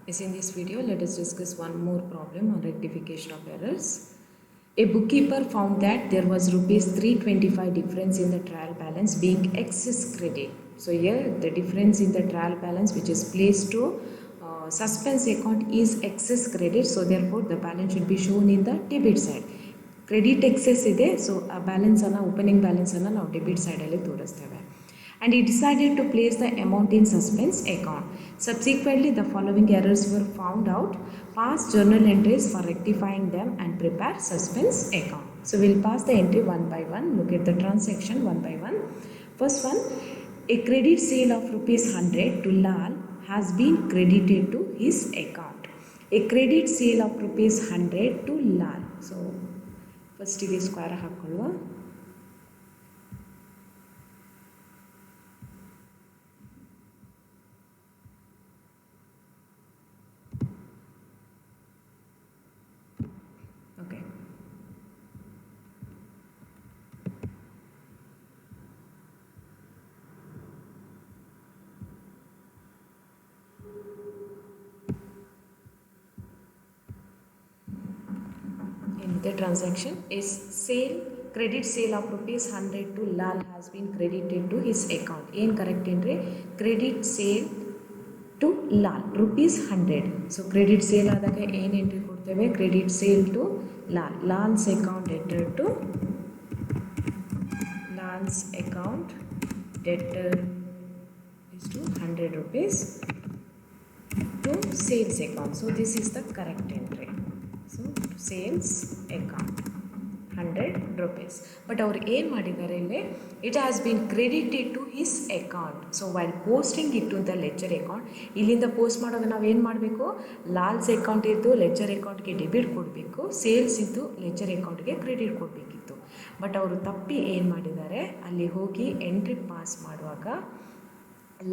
Yes, in this video, let us discuss one more problem on rectification of errors. A bookkeeper found that there was rupees 325 difference in the trial balance being excess credit. So here the difference in the trial balance which is placed to suspense account is excess credit. So therefore the balance should be shown in the debit side. Credit excess ide, so a balance ana opening balance ana ನಾವು debit ಸೈಡಲ್ಲಿ ತೋರಿಸ್ತೇವೆ. And he decided to place the amount in suspense account. Subsequently, the following errors were found out. Pass journal entries for rectifying them and prepare suspense account. So we'll pass the entry one by one. Look at the transaction one by one. First one, a credit sale of rupees 100 to Lal has been credited to his account. A credit sale of rupees 100 to Lal. So first ige square hakolva. The transaction is credit sale of rupees 100 to Lal has been credited to his account. In correct entry, credit sale to Lal rupees 100. So credit sale adaga ಏನು entry ಕೊಡ್ತೇವೆ, credit sale to Lal. Lal's account debtor to Lal's account debtor is to 100 rupees to sales account. So this is the correct entry. So sales account 100 rupees. But ಅವ್ರು ಏನು ಮಾಡಿದ್ದಾರೆ ಇಲ್ಲಿ, it has been credited to his account. So while posting it to the ledger account, ಇಲ್ಲಿಂದ post ಮಾಡುವಾಗ ನಾವು ಏನು ಮಾಡಬೇಕು, ಲಾಲ್ಸ್ ಅಕೌಂಟ್ ಇದ್ದು ಲೆಡ್ಜರ್ ಅಕೌಂಟ್ಗೆ ಡೆಬಿಟ್ ಕೊಡಬೇಕು, ಸೇಲ್ಸ್ ಇದ್ದು ಲೆಡ್ಜರ್ ಅಕೌಂಟ್ಗೆ ಕ್ರೆಡಿಟ್ ಕೊಡಬೇಕಿತ್ತು. ಬಟ್ ಅವರು ತಪ್ಪಿ ಏನು ಮಾಡಿದ್ದಾರೆ, ಅಲ್ಲಿ ಹೋಗಿ ಎಂಟ್ರಿ ಪಾಸ್ ಮಾಡುವಾಗ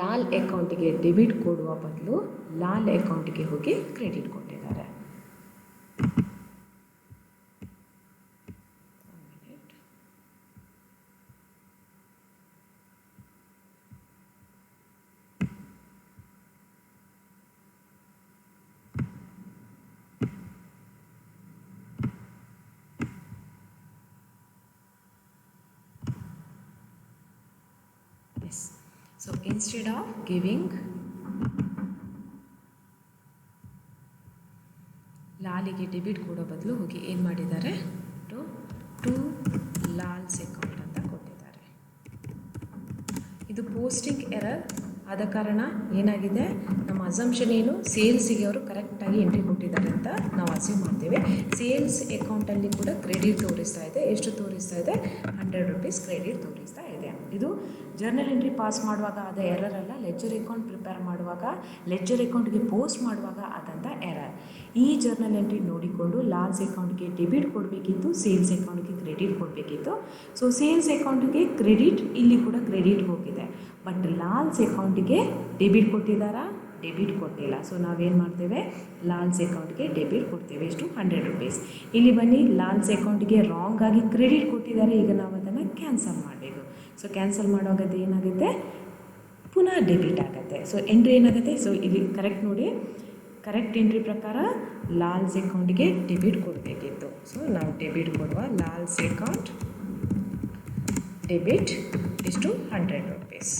ಲಾಲ್ ಅಕೌಂಟಿಗೆ ಡೆಬಿಟ್ ಕೊಡುವ ಬದಲು ಲಾಲ್ ಅಕೌಂಟಿಗೆ ಹೋಗಿ ಕ್ರೆಡಿಟ್ ಕೊಟ್ಟಿದ್ದಾರೆ. So instead of giving ಲಾಲಿಗೆ ಡೆಬಿಟ್ ಕೊಡೋ ಬದಲು ಹೋಗಿ ಏನು ಮಾಡಿದ್ದಾರೆ, ಟು ಲಾಲ್ಸ್ ಅಕೌಂಟ್ ಅಂತ ಕೊಟ್ಟಿದ್ದಾರೆ. ಇದು ಪೋಸ್ಟಿಂಗ್ ಎರರ್ ಆದ ಕಾರಣ ಏನಾಗಿದೆ, ನಮ್ಮ ಅಸಂಪ್ಷನ್ ಏನು, ಸೇಲ್ಸಿಗೆ ಅವರು ಕರೆಕ್ಟಾಗಿ ಎಂಟ್ರಿ ಕೊಟ್ಟಿದ್ದಾರೆ ಅಂತ ನಾವು ಅಸ್ಯೂಮ್ ಮಾಡ್ತೇವೆ. ಸೇಲ್ಸ್ ಅಕೌಂಟಲ್ಲಿ ಕೂಡ ಕ್ರೆಡಿಟ್ ತೋರಿಸ್ತಾ ಇದೆ. ಎಷ್ಟು ತೋರಿಸ್ತಾ ಇದೆ, 100 rupees ಕ್ರೆಡಿಟ್ ತೋರಿಸ್ತಾ ಇದೆ. ಇದು ಜರ್ನಲ್ ಎಂಟ್ರಿ ಪಾಸ್ ಮಾಡುವಾಗ ಆದ ಎರರ್ ಅಲ್ಲ, ಲೆಡ್ಜರ್ ಅಕೌಂಟ್ ಪ್ರಿಪೇರ್ ಮಾಡುವಾಗ, ಲೆಡ್ಜರ್ ಅಕೌಂಟ್ಗೆ ಪೋಸ್ಟ್ ಮಾಡುವಾಗ ಆದಂಥ ಎರರ್. ಈ ಜರ್ನಲ್ ಎಂಟ್ರಿ ನೋಡಿಕೊಂಡು ಲಾಲ್ಸ್ ಅಕೌಂಟ್ಗೆ ಡೆಬಿಟ್ ಕೊಡಬೇಕಿತ್ತು, ಸೇಲ್ಸ್ ಅಕೌಂಟ್ಗೆ ಕ್ರೆಡಿಟ್ ಕೊಡಬೇಕಿತ್ತು. ಸೊ ಸೇಲ್ಸ್ ಅಕೌಂಟ್ಗೆ ಕ್ರೆಡಿಟ್, ಇಲ್ಲಿ ಕೂಡ ಕ್ರೆಡಿಟ್ ಹೋಗಿದೆ. ಬಟ್ ಲಾಲ್ಸ್ ಅಕೌಂಟಿಗೆ ಡೆಬಿಟ್ ಕೊಟ್ಟಿದ್ದಾರಾ, ಡೆಬಿಟ್ ಕೊಟ್ಟಿಲ್ಲ. ಸೊ ನಾವೇನು ಮಾಡ್ತೇವೆ, ಲಾಲ್ಸ್ ಅಕೌಂಟ್ಗೆ ಡೆಬಿಟ್ ಕೊಡ್ತೇವೆ. ಎಷ್ಟು, 100 rupees. ಇಲ್ಲಿ ಬನ್ನಿ, ಲಾಲ್ಸ್ ಅಕೌಂಟ್ಗೆ ರಾಂಗ್ ಆಗಿ ಕ್ರೆಡಿಟ್ ಕೊಟ್ಟಿದ್ದಾರೆ. ಈಗ ನಾವು ಅದನ್ನು ಕ್ಯಾನ್ಸಲ್ ಮಾಡಬೇಕು. ಸೊ ಕ್ಯಾನ್ಸಲ್ ಮಾಡುವಾಗ ಅದು ಏನಾಗುತ್ತೆ, ಪುನಃ ಡೆಬಿಟ್ ಆಗುತ್ತೆ. ಸೊ ಎಂಟ್ರಿ ಏನಾಗುತ್ತೆ, ಸೊ ಇಲ್ಲಿ ಕರೆಕ್ಟ್ ನೋಡಿ, ಕರೆಕ್ಟ್ ಎಂಟ್ರಿ ಪ್ರಕಾರ ಲಾಲ್ಸ್ ಅಕೌಂಟ್ಗೆ ಡೆಬಿಟ್ ಕೊಡಬೇಕಿತ್ತು. ಸೊ ನಾವು ಡೆಬಿಟ್ ಕೊಡುವ ಲಾಲ್ಸ್ ಅಕೌಂಟ್ ಡೆಬಿಟ್ ಎಷ್ಟು, 100 rupees.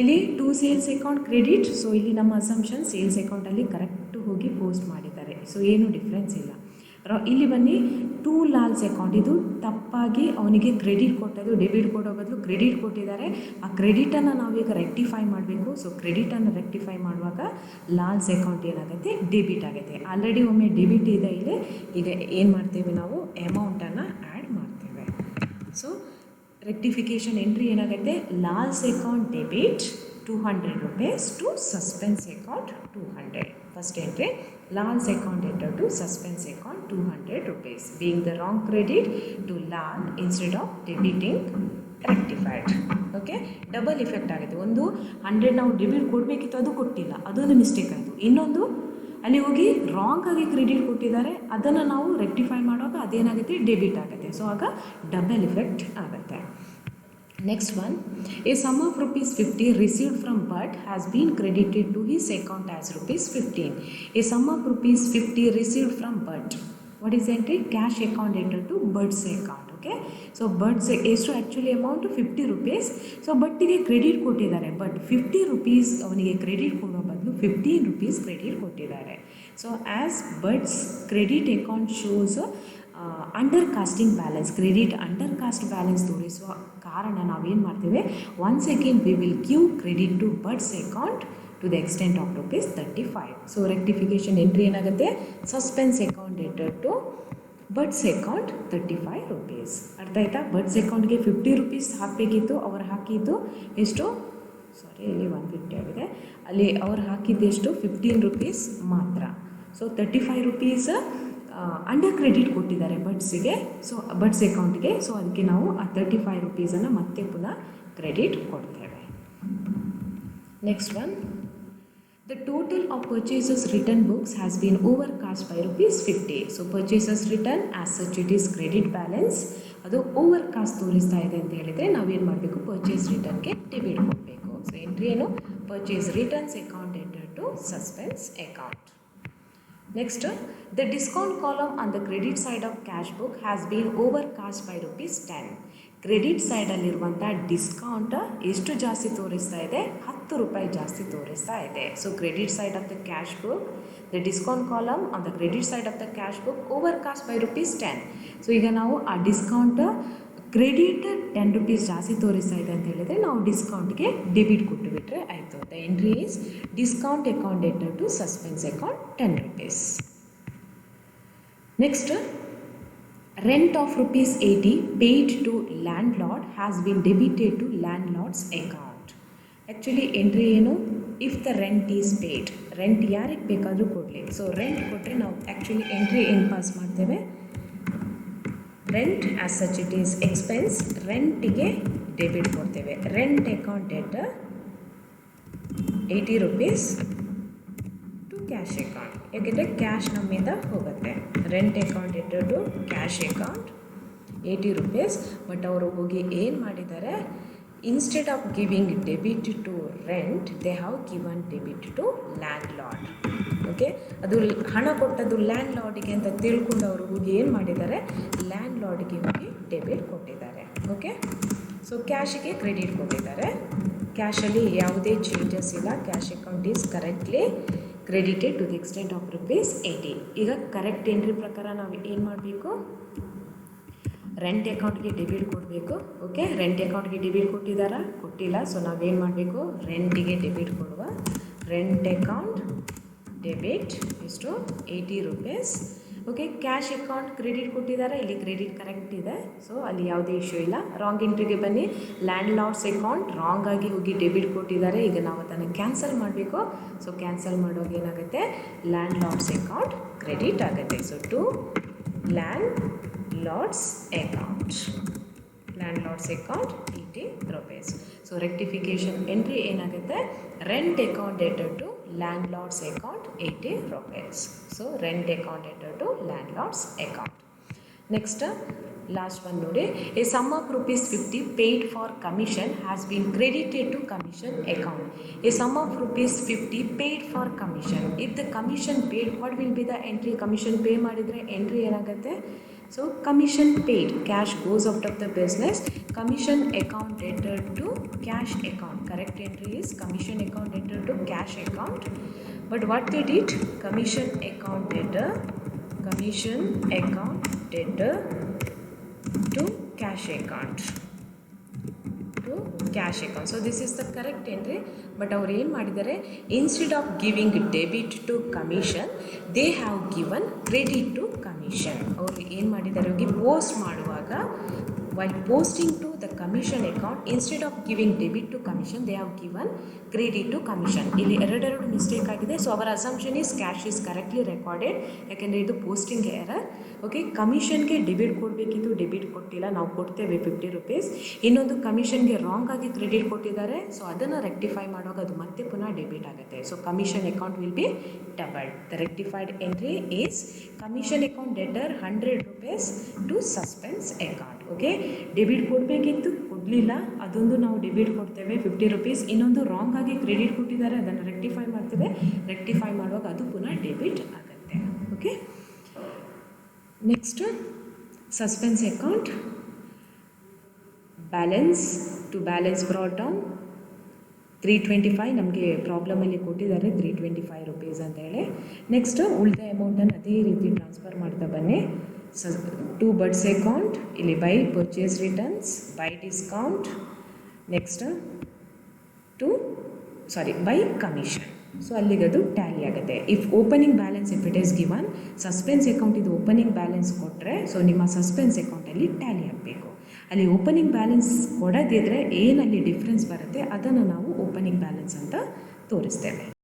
ಇಲ್ಲಿ to sales account credit. So ಇಲ್ಲಿ ನಮ್ಮ ಅಸಂಪ್ಷನ್ ಸೇಲ್ಸ್ ಅಕೌಂಟಲ್ಲಿ ಕರೆಕ್ಟು ಹೋಗಿ ಪೋಸ್ಟ್ ಮಾಡಿದ್ದಾರೆ. ಸೊ ಏನು ಡಿಫ್ರೆನ್ಸ್ ಇಲ್ಲ. ಇಲ್ಲಿ ಬನ್ನಿ, ಟು ಲಾಲ್ಸ್ ಅಕೌಂಟ್, ಇದು ತಪ್ಪಾಗಿ ಅವನಿಗೆ ಕ್ರೆಡಿಟ್ ಕೊಟ್ಟದ್ದು, ಡೆಬಿಟ್ ಕೊಡೋ ಬದಲು ಕ್ರೆಡಿಟ್ ಕೊಟ್ಟಿದ್ದಾರೆ. ಆ ಕ್ರೆಡಿಟನ್ನು ನಾವೀಗ ರೆಕ್ಟಿಫೈ ಮಾಡಬೇಕು. ಸೊ ಕ್ರೆಡಿಟನ್ನು ರೆಕ್ಟಿಫೈ ಮಾಡುವಾಗ ಲಾಲ್ಸ್ ಅಕೌಂಟ್ ಏನಾಗುತ್ತೆ, ಡೆಬಿಟ್ ಆಗುತ್ತೆ. ಆಲ್ರೆಡಿ ಒಮ್ಮೆ ಡೆಬಿಟ್ ಇದೆ ಇಲ್ಲಿ. ಈಗ ಏನು ಮಾಡ್ತೇವೆ, ನಾವು ಅಮೌಂಟನ್ನು ಆ್ಯಡ್ ಮಾಡ್ತೇವೆ. ಸೊ ರೆಕ್ಟಿಫಿಕೇಷನ್ ಎಂಟ್ರಿ ಏನಾಗುತ್ತೆ, Lals account debit 200 rupees to suspense account 200. First entry, Lal's account debtor to suspense account 200 rupees. Being the wrong credit to Lal instead of debiting rectified. Okay, double effect ಆಗಿದೆ. ಒಂದು 100 ನಾವು debit ಕೊಡಬೇಕಿತ್ತು, ಅದು ಕೊಟ್ಟಿಲ್ಲ, ಅದೊಂದು mistake ಆಯಿತು. ಇನ್ನೊಂದು ಅಲ್ಲಿ ಹೋಗಿ ರಾಂಗ್ ಆಗಿ ಕ್ರೆಡಿಟ್ ಕೊಟ್ಟಿದ್ದಾರೆ, ಅದನ್ನು ನಾವು ರೆಕ್ಟಿಫೈ ಮಾಡುವಾಗ ಅದೇನಾಗುತ್ತೆ, ಡೆಬಿಟ್ ಆಗುತ್ತೆ. ಸೊ ಆಗ ಡಬಲ್ ಇಫೆಕ್ಟ್ ಆಗುತ್ತೆ. Next one, a sum of rupees 50 received from Bhatt has been credited to his account as rupees 15. A sum of rupees 50 received from Bhatt. What is the entry? Cash account entered to Bhatt's account. Okay. So Bhatt's ಎಷ್ಟು actually amount 50 rupees. So ಬಟ್ಟಿಗೆ credit ಕೊಟ್ಟಿದ್ದಾರೆ. But 50 rupees ಅವನಿಗೆ credit ಕೊಡೋ ಬದಲು 15 rupees credit ಕೊಟ್ಟಿದ್ದಾರೆ. So as Bhatt's credit account shows undercasting balance, credit undercast balance ತೋರಿಸುವ ಕಾರಣ ನಾವೇನು ಮಾಡ್ತೇವೆ, once again we will give credit to Bhatt's account to the extent of rupees 35. So rectification entry ಏನಾಗುತ್ತೆ, suspense account enter to Bhatt's account 35 rupees. ಅರ್ಥ ಆಯ್ತಾ? Bhatt's ಅಕೌಂಟ್ಗೆ 50 rupees ಹಾಕಬೇಕಿತ್ತು, ಅವ್ರು ಹಾಕಿದ್ದು ಎಷ್ಟು, ಸಾರಿ ಇಲ್ಲಿ 150 ಆಗಿದೆ, ಅಲ್ಲಿ ಅವ್ರು ಹಾಕಿದ್ದೆಷ್ಟು 15 rupees ಮಾತ್ರ. ಸೊ 35 rupees ಅಂಡರ್ ಕ್ರೆಡಿಟ್ ಕೊಟ್ಟಿದ್ದಾರೆ Bhatt'sಗೆ, ಸೊ Bhatt's ಅಕೌಂಟ್ಗೆ. ಸೊ ಅದಕ್ಕೆ ನಾವು ಆ 35 rupeesನ್ನು ಮತ್ತೆ ಪುನಃ ಕ್ರೆಡಿಟ್ ಕೊಡ್ತೇವೆ. Next one, the total of purchases return books has been overcast by rupees 50. So purchases return as such it is credit balance, ಅದು ಓವರ್ಕಾಸ್ಟ್ ತೋರಿಸ್ತಾ ಇದೆ ಅಂತ ಹೇಳಿದರೆ ನಾವೇನು ಮಾಡಬೇಕು, ಪರ್ಚೇಸ್ ರಿಟರ್ನ್ಗೆ ಡೆಬಿಟ್ ಕೊಡಬೇಕು. ಸೊ ಎಂಟ್ರಿ ಏನು, purchase returns account enter to suspense account. Next, the discount column on the credit side of cash book has been overcast by rupees 10. Credit ಸೈಡಲ್ಲಿರುವಂಥ ಡಿಸ್ಕೌಂಟ್ ಎಷ್ಟು ಜಾಸ್ತಿ ತೋರಿಸ್ತಾ ಇದೆ, 10 ರೂಪಾಯಿ ಜಾಸ್ತಿ ತೋರಿಸ್ತಾ ಇದೆ. So credit side of the cash book, the discount column on the credit side of the cash book overcast by rupees 10. So ಈಗ ನಾವು ಆ ಡಿಸ್ಕೌಂಟ್ ಕ್ರೆಡಿಟ್ 10 rupees ಜಾಸ್ತಿ ತೋರಿಸ್ತಾ ಇದೆ ಅಂತ ಹೇಳಿದರೆ ನಾವು ಡಿಸ್ಕೌಂಟ್ಗೆ ಡೆಬಿಟ್ ಕೊಟ್ಟುಬಿಟ್ರೆ ಆಯಿತು. The entry is discount account enter to suspense account 10 rupees. Next, rent of rupees 80 paid to landlord has been debited to landlord's account. Actually entry ಏನು, if the rent is paid, rent ಯಾರಿಗೆ ಬೇಕಾದರೂ ಕೊಡಲಿ. So rent ಕೊಟ್ಟರೆ ನಾವು actually entry ಏನು pass ಮಾಡ್ತೇವೆ, rent as such it is expense, ರೆಂಟಿಗೆ debit ಕೊಡ್ತೇವೆ. Rent account enter 80 rupees to cash account, ಯಾಕೆಂದರೆ ಕ್ಯಾಶ್ ನಮ್ಮಿಂದ ಹೋಗುತ್ತೆ. Rent account enter to cash account 80 rupees. But ಅವರು ಹೋಗಿ ಏನು ಮಾಡಿದ್ದಾರೆ, instead of giving debit to rent they have given debit to landlord. Okay, ಅದು ಹಣ ಕೊಟ್ಟದ್ದು ಲ್ಯಾಂಡ್ ಲಾರ್ಡಿಗೆ ಅಂತ ತಿಳ್ಕೊಂಡು ಅವರು ಹೋಗಿ ಏನು ಮಾಡಿದ್ದಾರೆ, ಲ್ಯಾಂಡ್ ಲಾರ್ಡ್ಗೆ ಹೋಗಿ ಡೆಬಿಟ್ ಕೊಟ್ಟಿದ್ದಾರೆ. ಓಕೆ, ಸೊ ಕ್ಯಾಶಿಗೆ ಕ್ರೆಡಿಟ್ ಕೊಟ್ಟಿದ್ದಾರೆ. ಕ್ಯಾಶಲ್ಲಿ ಯಾವುದೇ ಚೇಂಜಸ್ ಇಲ್ಲ, cash account is correctly credited to the extent of rupees 80. ಈಗ ಕರೆಕ್ಟ್ ಎಂಟ್ರಿ ಪ್ರಕಾರ ನಾವು ಏನು ಮಾಡಬೇಕು, ರೆಂಟ್ ಅಕೌಂಟ್ಗೆ ಡೆಬಿಟ್ ಕೊಡಬೇಕು. ಓಕೆ, ರೆಂಟ್ ಅಕೌಂಟ್ಗೆ ಡೆಬಿಟ್ ಕೊಟ್ಟಿದ್ದಾರಾ, ಕೊಟ್ಟಿಲ್ಲ. ಸೊ ನಾವೇನು ಮಾಡಬೇಕು, ರೆಂಟಿಗೆ ಡೆಬಿಟ್ ಕೊಡುವ. ರೆಂಟ್ ಅಕೌಂಟ್ ಡೆಬಿಟ್ ಎಷ್ಟು, 80 rupees. Okay, cash account credit ಕೊಟ್ಟಿದ್ದಾರೆ, ಇಲ್ಲಿ ಕ್ರೆಡಿಟ್ ಕರೆಕ್ಟ್ ಇದೆ. ಸೊ ಅಲ್ಲಿ ಯಾವುದೇ ಇಶ್ಯೂ ಇಲ್ಲ. ರಾಂಗ್ ಎಂಟ್ರಿಗೆ ಬನ್ನಿ, ಲ್ಯಾಂಡ್ ಲಾರ್ಡ್ಸ್ ಅಕೌಂಟ್ ರಾಂಗ್ ಆಗಿ ಹೋಗಿ ಡೆಬಿಟ್ ಕೊಟ್ಟಿದ್ದಾರೆ. ಈಗ ನಾವು ಅದನ್ನು ಕ್ಯಾನ್ಸಲ್ ಮಾಡಬೇಕು. ಸೊ ಕ್ಯಾನ್ಸಲ್ ಮಾಡುವಾಗ ಏನಾಗುತ್ತೆ, ಲ್ಯಾಂಡ್ ಲಾರ್ಡ್ಸ್ ಅಕೌಂಟ್ ಕ್ರೆಡಿಟ್ ಆಗುತ್ತೆ. So to landlord's account, landlord's account 80 rupees. So rectification entry ಏನಾಗುತ್ತೆ, rent account enter to landlord's account 80 rupees. So rent account enter to landlord's account. Next last one ನೋಡಿ, a sum of rupees 50 paid for commission has been credited to commission account. A sum of rupees 50 paid for commission, if the commission paid what will be the entry, commission pay ಮಾಡಿದರೆ entry ಏನಾಗುತ್ತೆ, so commission paid, cash goes out of the business, commission account entered to cash account. Correct entry is commission account entered to cash account. But what they did, commission account enter to cash account, to cash account. So this is the correct entry. But ಅವರು ಏನು ಮಾಡಿದ್ದಾರೆ, instead of giving debit to commission they have given credit to commission. ಅವರು ಏನು ಮಾಡಿದ್ದಾರೆ, ಹೋಗಿ post ಮಾಡುವಾಗ while posting to the commission account, instead of giving debit to commission they have given credit to commission. ಇಲ್ಲಿ ಎರಡು mistake ಆಗಿದೆ. So ಅವರ assumption is cash is correctly recorded, ಯಾಕೆಂದರೆ ಇದು ಪೋಸ್ಟಿಂಗ್ ಎರರ್. ಓಕೆ, ಕಮಿಷನ್ಗೆ ಡೆಬಿಟ್ ಕೊಡಬೇಕಿತ್ತು, debit ಕೊಟ್ಟಿಲ್ಲ, ನಾವು ಕೊಡ್ತೇವೆ 50 rupees. ಇನ್ನೊಂದು ಕಮಿಷನ್ಗೆ ರಾಂಗ್ ಆಗಿ ಕ್ರೆಡಿಟ್ ಕೊಟ್ಟಿದ್ದಾರೆ. ಸೊ ಅದನ್ನು ರೆಕ್ಟಿಫೈ ಮಾಡುವಾಗ ಅದು ಮತ್ತೆ ಪುನಃ ಡೆಬಿಟ್ ಆಗುತ್ತೆ. So commission account will be doubled. The rectified entry is commission account debtor 100 rupees to suspense account. Okay, debit ಕೊಡಬೇಕಿತ್ತು, ಕೊಡಲಿಲ್ಲ, ಅದೊಂದು ನಾವು ಡೆಬಿಟ್ ಕೊಡ್ತೇವೆ 50 ರುಪೀಸ್. ಇನ್ನೊಂದು ರಾಂಗ್ ಆಗಿ ಕ್ರೆಡಿಟ್ ಕೊಟ್ಟಿದ್ದಾರೆ, ಅದನ್ನು ರೆಕ್ಟಿಫೈ ಮಾಡ್ತೇವೆ. ರೆಕ್ಟಿಫೈ ಮಾಡುವಾಗ ಅದು ಪುನಃ ಡೆಬಿಟ್ ಆಗುತ್ತೆ. Okay, next suspense account. Balance to balance brought down 325 ನಮಗೆ ಪ್ರಾಬ್ಲಮಲ್ಲಿ ಕೊಟ್ಟಿದ್ದಾರೆ 325 ರುಪೀಸ್ ಅಂತೇಳಿ. ನೆಕ್ಸ್ಟು ಉಳಿದ ಅಮೌಂಟನ್ನು ಅದೇ ರೀತಿ ಟ್ರಾನ್ಸ್ಫರ್ ಮಾಡ್ತಾ ಬನ್ನಿ. ಟು ಬಡ್ಸ್ ಅಕೌಂಟ್, ಇಲ್ಲಿ by purchase returns, by discount, next by commission. So ಅಲ್ಲಿಗದು ಟ್ಯಾಲಿ ಆಗುತ್ತೆ. If opening balance if it is given, suspense account ಇದು ಓಪನಿಂಗ್ ಬ್ಯಾಲೆನ್ಸ್ ಕೊಟ್ಟರೆ ಸೊ ನಿಮ್ಮ ಸಸ್ಪೆನ್ಸ್ ಅಕೌಂಟಲ್ಲಿ ಟ್ಯಾಲಿ ಆಗಬೇಕು. ಅಲ್ಲಿ ಓಪನಿಂಗ್ ಬ್ಯಾಲೆನ್ಸ್ ಕೊಡದಿದ್ದರೆ ಏನಲ್ಲಿ ಡಿಫ್ರೆನ್ಸ್ ಬರುತ್ತೆ ಅದನ್ನು ನಾವು ಓಪನಿಂಗ್ ಬ್ಯಾಲೆನ್ಸ್ ಅಂತ ತೋರಿಸ್ತೇವೆ.